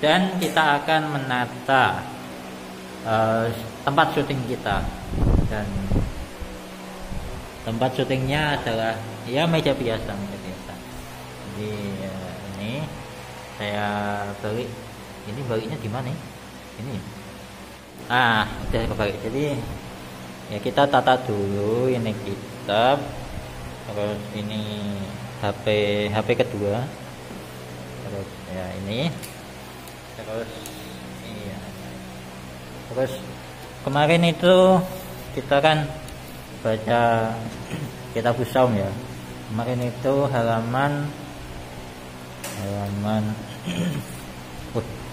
dan kita akan menata tempat syuting kita. Dan tempat syutingnya adalah ya meja biasa. Jadi ini saya beli. Ini balinya di mana? Ini. Udah kebalik. Jadi ya kita tata dulu ini kitab, terus ini HP kedua, terus ya ini, terus iya, terus kemarin itu kita kan baca kitab Saum ya. Kemarin itu halaman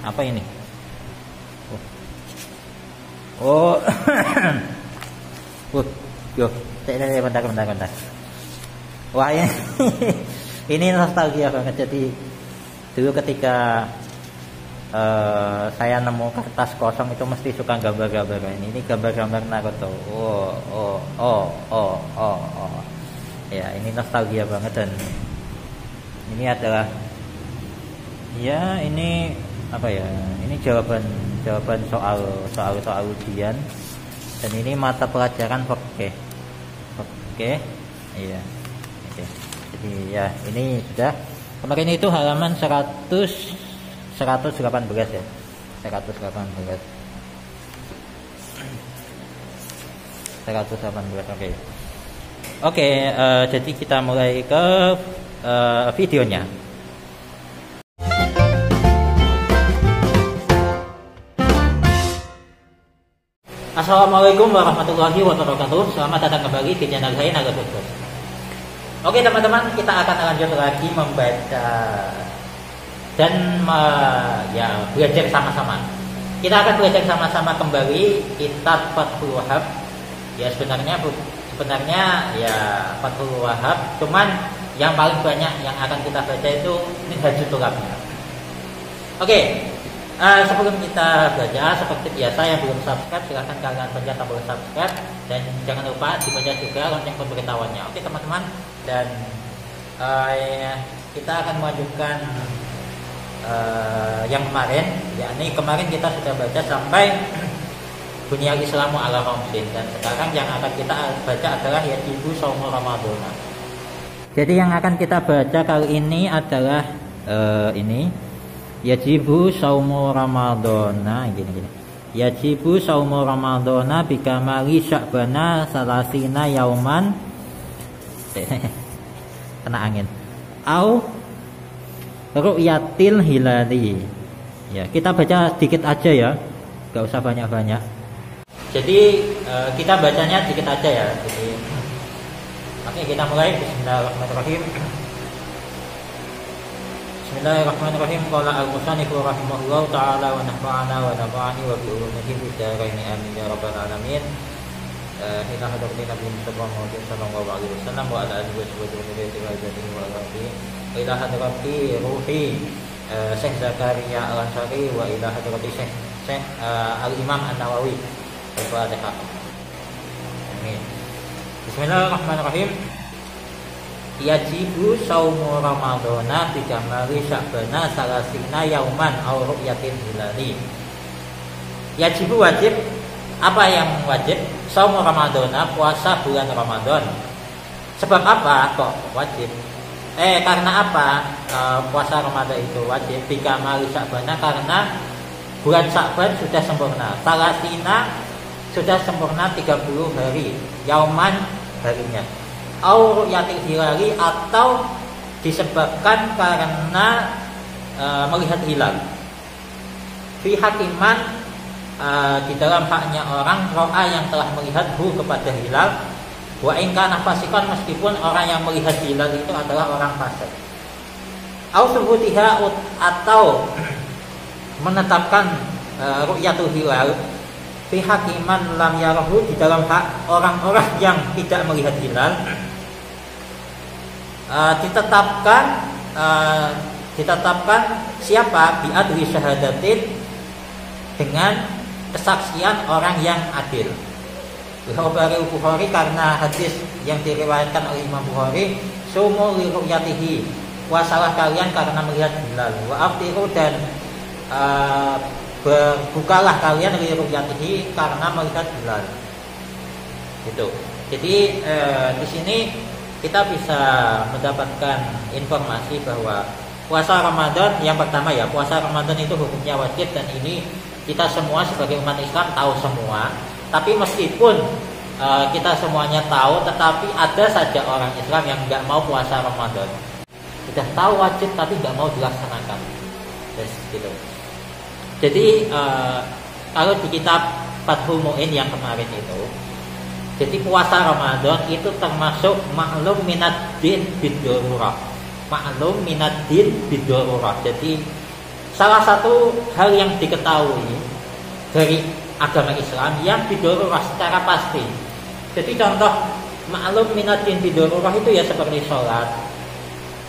apa ini? Bentar. Wah, ini nostalgia banget. Jadi dulu ketika saya nemu kertas kosong itu mesti suka gambar-gambar ini gambar-gambar Naruto. Ya, ini nostalgia banget. Dan ini adalah ya ini apa ya? Ini jawaban soal ujian. Dan ini mata pelajaran Oke. Iya. Oke. Jadi ya ini sudah. Kemarin itu halaman 118 ya. 118. Oke, jadi kita mulai ke videonya. Assalamualaikum warahmatullahi wabarakatuh. Selamat datang kembali di channel saya Naga Sukses. Oke teman-teman, kita akan lanjut lagi membaca dan belajar sama-sama. Kita akan belajar sama-sama kembali kitab Fathul Wahhab. Ya sebenarnya ya Fathul Wahhab, cuman yang paling banyak yang akan kita baca itu Minhajul Tulab. Oke. Sebelum kita belajar, seperti biasa yang belum subscribe silahkan kalian pencet tombol subscribe dan jangan lupa dibaca juga lonceng pemberitahuannya. Oke teman-teman, dan kita akan melanjutkan yang kemarin, yakni kemarin kita sudah baca sampai Bunyal Islamu ala Khamsin, dan sekarang yang akan kita baca adalah Yajibu Shaumu Ramadan. Jadi yang akan kita baca kali ini adalah ini Yajibu Shaumu Ramadhana gini. Yajibu Shaumu Ramadhana bikamali Sya'bana salasina yauman. Kena angin. Au ru'yatil hilali. Ya, kita baca sedikit aja ya. Gak usah banyak-banyak. Jadi kita bacanya sedikit aja ya. Jadi oke, kita mulai. Bismillahirrahmanirrahim. Bismillahirrahmanirrahim. Qala al-musannifu rahimahullah ta'ala wa nafa'ana wa nafa'ani wa bi ulumihi fid dharain amin ya rabbal alamin. Ila hadratin Nabi Muhammad sallallahu alaihi wasallam wa ala alihi wa sahbihi wa jadihi wa alihi. Ila hadrati ruhi Syekh Zakaria Al-Ansari wa ila hadrati Syekh Al-Imam An-Nawawi. Al-Fatihah. Amin. Bismillahirrahmanirrahim. Yajibu Shaumu Ramadhana bikamali Sya'bana salasina yauman au ru'yatin hilali. Yajibu wajib. Apa yang wajib? Shaumu Ramadhana, puasa bulan Ramadan. Sebab apa kok wajib? Karena apa puasa Ramadan itu wajib? Bikamali Sya'bana, karena bulan Sya'ban sudah sempurna. Salasina sudah sempurna 30 hari. Yauman harinya. Au ru'yatil hilali, atau disebabkan karena melihat hilal. Fi hakiman, di dalam haknya orang ro'a yang telah melihat kepada hilal. Wa in kana fasiqan, meskipun orang yang melihat hilal itu adalah orang fasik. Au subutiha, atau menetapkan ru'yatul hilal fi hakiman lam yarahu, di dalam hak orang-orang yang tidak melihat hilal. Ditetapkan siapa? Bi'adli syahadatin, dengan kesaksian orang yang adil. Bukhari, karena hadis yang diriwayatkan oleh Imam Bukhari, sumu li ru'yatihi, puasalah kalian karena melihat hilal. Wa aftiru, dan berbukalah kalian li ru'yatihi karena melihat hilal. Gitu. Jadi di sini kita bisa mendapatkan informasi bahwa puasa Ramadan yang pertama ya, puasa Ramadan itu hukumnya wajib dan ini kita semua sebagai umat Islam tahu semua. Tapi meskipun kita semuanya tahu, tetapi ada saja orang Islam yang nggak mau puasa Ramadan. Sudah tahu wajib tapi nggak mau dilaksanakan. Yes, gitu. Jadi kalau di kitab Fathul Mu'in yang kemarin itu, jadi puasa Ramadan itu termasuk maklum minad din bid-darurah. Maklum minad din bid-darurah. Jadi salah satu hal yang diketahui dari agama Islam yang bid-darurah secara pasti. Jadi contoh maklum minad din bid-darurah itu ya seperti sholat.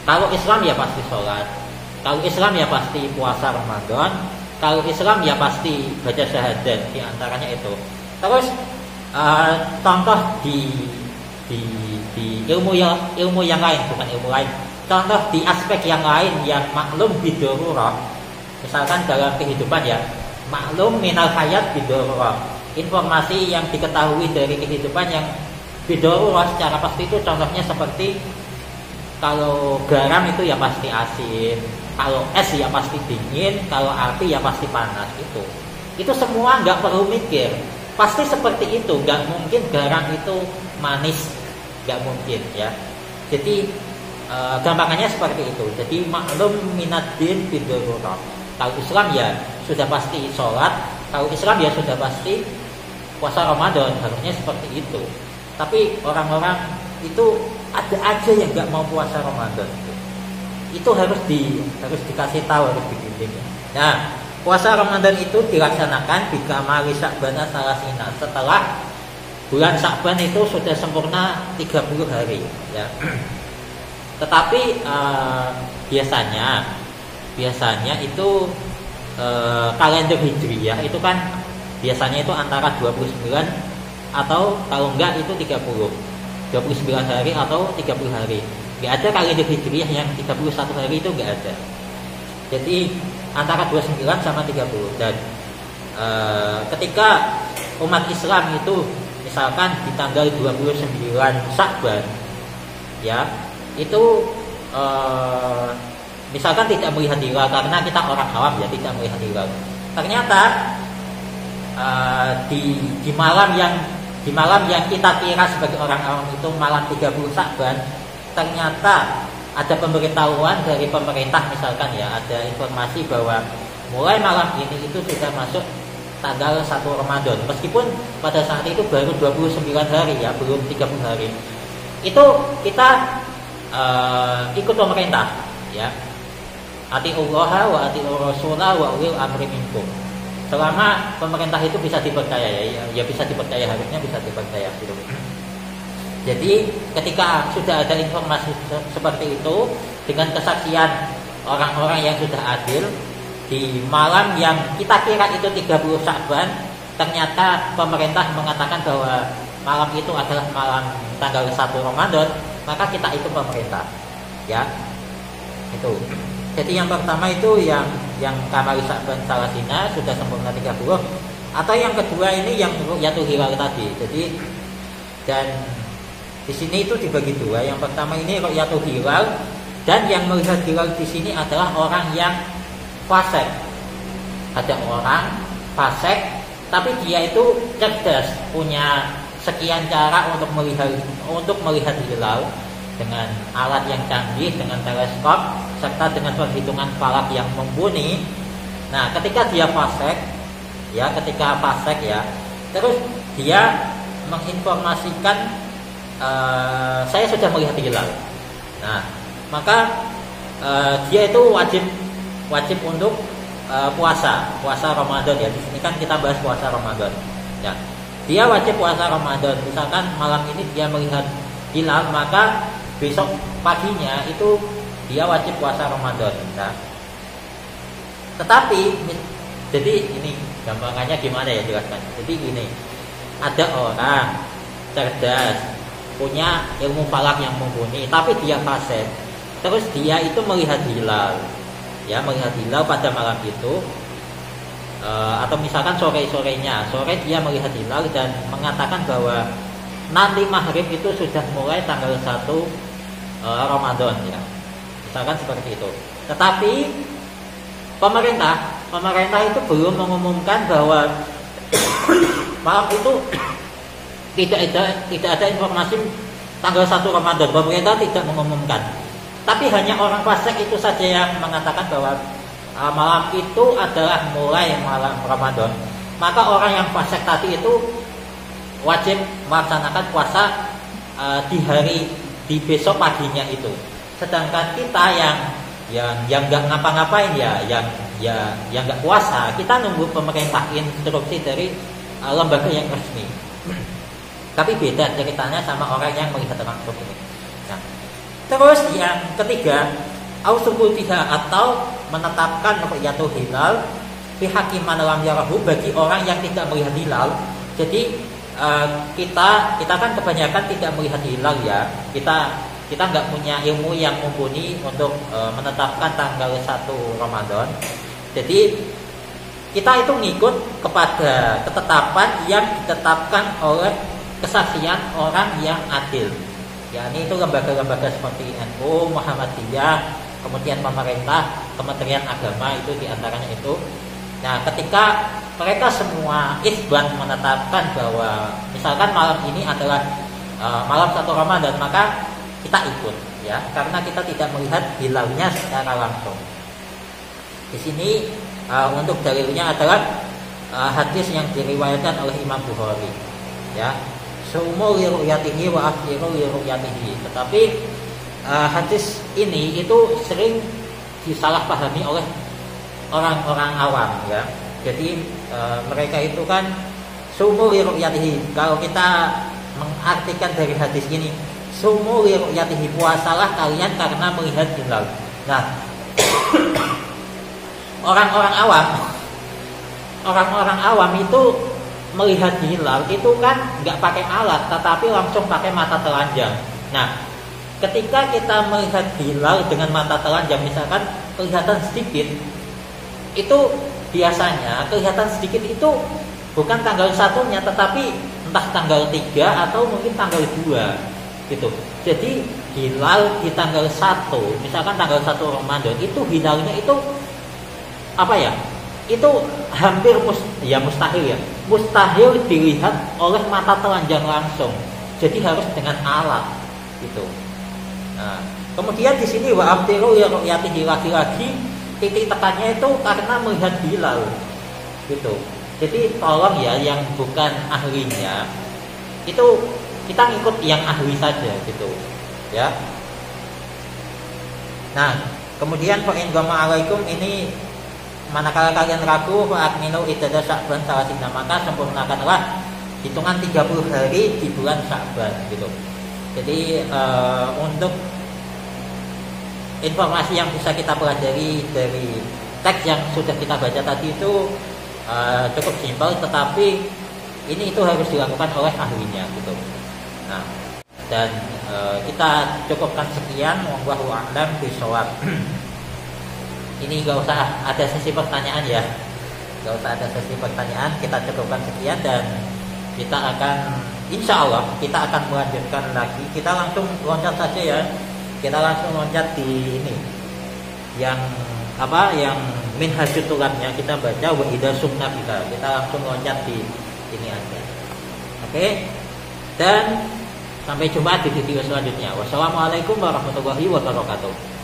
Kalau Islam ya pasti sholat. Kalau Islam ya pasti puasa Ramadan. Kalau Islam ya pasti baca syahadat, di antaranya itu. Terus contoh di ilmu yang lain, bukan ilmu lain. Contoh di aspek yang lain yang maklum bid-darurah. Misalkan dalam kehidupan ya, maklum minal hayat bid-darurah. Informasi yang diketahui dari kehidupan yang bid-darurah secara pasti itu contohnya seperti kalau garam itu ya pasti asin, kalau es ya pasti dingin, kalau api ya pasti panas. Itu semua nggak perlu mikir, pasti seperti itu. Nggak mungkin garam itu manis, nggak mungkin ya. Jadi gampangannya seperti itu. Jadi maklum minad-din bid-darurah. Kalau Islam ya sudah pasti sholat, kalau Islam ya sudah pasti puasa Ramadan, harusnya seperti itu. Tapi orang-orang itu ada aja yang nggak mau puasa Ramadan. Itu harus dikasih tahu, harus dibimbing. Nah, puasa Ramadan itu dilaksanakan di kamari Sya'ban salasina, setelah bulan Sya'ban itu sudah sempurna 30 hari ya. Tetapi biasanya itu kalender Hijriyah itu kan biasanya itu antara 29 atau kalau enggak itu 29 hari atau 30 hari. Enggak ada kalender Hijriyah yang 31 hari, itu enggak ada. Jadi antara 29 sama 30. Dan ketika umat Islam itu misalkan di tanggal 29 Sya'ban ya, itu misalkan tidak melihat hilal, karena kita orang awam ya tidak melihat hilal. Ternyata di malam yang kita kira sebagai orang awam itu malam 30 Sya'ban, ternyata ada pemberitahuan dari pemerintah misalkan ya, ada informasi bahwa mulai malam ini itu sudah masuk tanggal 1 Ramadan. Meskipun pada saat itu baru 29 hari ya, belum 30 hari. Itu kita ikut pemerintah ya. Atiullaha wa atiur rasulah wa ulil amri minkum. Selama pemerintah itu bisa dipercaya ya bisa dipercaya, harusnya bisa dipercaya gitu. Jadi ketika sudah ada informasi seperti itu dengan kesaksian orang-orang yang sudah adil, di malam yang kita kira itu 30 Sya'ban, ternyata pemerintah mengatakan bahwa malam itu adalah malam tanggal 1 Ramadan, maka kita ikut pemerintah ya. Itu. Jadi yang pertama itu yang kamari Sya'ban salasina sudah sempurna 30, atau yang kedua ini yang ru'yatul hilal tadi. Jadi dan di sini itu dibagi dua. Yang pertama ini ru'yatul hilal, dan yang melihat hilal di sini adalah orang yang fasik. Ada orang fasik tapi dia itu cerdas, punya sekian cara untuk melihat hilal dengan alat yang canggih, dengan teleskop, serta dengan perhitungan falak yang mumpuni. Nah, ketika dia fasik ya, terus dia menginformasikan saya sudah melihat hilal. Nah, maka dia itu wajib untuk puasa Ramadan ya. Di sini kan kita bahas puasa Ramadan. Ya. Dia wajib puasa Ramadan. Misalkan malam ini dia melihat hilal, maka besok paginya itu dia wajib puasa Ramadan. Nah, tetapi jadi ini gampangannya gimana ya, jelaskan. Jadi gini, ada orang cerdas, punya ilmu falak yang mumpuni, tapi dia fasik. Terus dia itu melihat hilal, ya, melihat hilal pada malam itu. atau misalkan sore-sorenya, sore dia melihat hilal dan mengatakan bahwa nanti maghrib itu sudah mulai tanggal 1 Ramadan ya. Misalkan seperti itu. Tetapi pemerintah itu belum mengumumkan bahwa malam itu tidak ada informasi tanggal 1 Ramadan. Pemerintah tidak mengumumkan. Tapi hanya orang fasik itu saja yang mengatakan bahwa malam itu adalah mulai malam Ramadan. Maka orang yang fasik tadi itu wajib melaksanakan puasa di besok paginya itu. Sedangkan kita yang nggak ngapa-ngapain yang nggak puasa, kita nunggu pemerintah instruksi dari lembaga yang resmi. Tapi beda ceritanya sama orang yang melihat langsung ini. Nah, terus yang ketiga, ausubutiha atau menetapkan ru'yatul hilal pihak man lam yarahu bagi orang yang tidak melihat hilal. Jadi kita kan kebanyakan tidak melihat hilal ya. Kita nggak punya ilmu yang mumpuni untuk menetapkan tanggal 1 Ramadan. Jadi kita itu ngikut kepada ketetapan yang ditetapkan oleh kesaksian orang yang adil. Ya, ini itu lembaga-lembaga seperti NU, Muhammadiyah, kemudian pemerintah, Kementerian Agama itu diantaranya itu. Nah, ketika mereka semua isbat menetapkan bahwa misalkan malam ini adalah malam 1 Ramadan, maka kita ikut ya, karena kita tidak melihat hilalnya secara langsung. Di sini untuk dalilnya adalah hadis yang diriwayatkan oleh Imam Bukhari ya. Sumu li ru'yatihi wa akhiru li ru'yatihi. Tetapi hadis ini itu sering disalahpahami oleh orang-orang awam ya. Jadi mereka itu kan sumu li ru'yatihi. Kalau kita mengartikan dari hadis ini, sumu li ru'yatihi, puasalah kalian karena melihat hilal. Nah, orang-orang awam itu melihat hilal itu kan nggak pakai alat, tetapi langsung pakai mata telanjang. Nah, ketika kita melihat hilal dengan mata telanjang, misalkan kelihatan sedikit, itu biasanya kelihatan sedikit itu bukan tanggal 1-nya, tetapi entah tanggal 3 atau mungkin tanggal 2 gitu. Jadi hilal di tanggal 1, misalkan tanggal 1 Ramadan, itu hilalnya itu apa ya? Itu hampir mustahil ya. Mustahil dilihat oleh mata telanjang langsung. Jadi harus dengan alat gitu. Nah, kemudian di sini wa amtiru ya ru'yatihi, lagi-lagi titik tekannya itu karena melihat hilal gitu. Jadi tolong ya yang bukan ahlinya itu kita ngikut yang ahli saja gitu ya. Nah, kemudian fa in gama alaikum, ini manakala kalian ragu fa'akminu iddadah Sya'ban salasina, maka sempurnakanlah hitungan 30 hari di bulan Sya'ban gitu. Jadi untuk informasi yang bisa kita pelajari dari teks yang sudah kita baca tadi itu cukup simpel, tetapi ini itu harus dilakukan oleh ahlinya gitu. Nah, dan kita cukupkan sekian, wallahu a'lam bishawab. Ini gak usah ada sesi pertanyaan ya, gak usah ada sesi pertanyaan, kita cukupkan sekian dan kita akan insya Allah kita akan melanjutkan lagi. Kita langsung loncat saja ya, kita langsung loncat di ini yang yang minhajut tulamnya kita baca wa idza sumna kita langsung loncat di ini aja. Oke, dan sampai jumpa di video selanjutnya. Wassalamualaikum warahmatullahi wabarakatuh.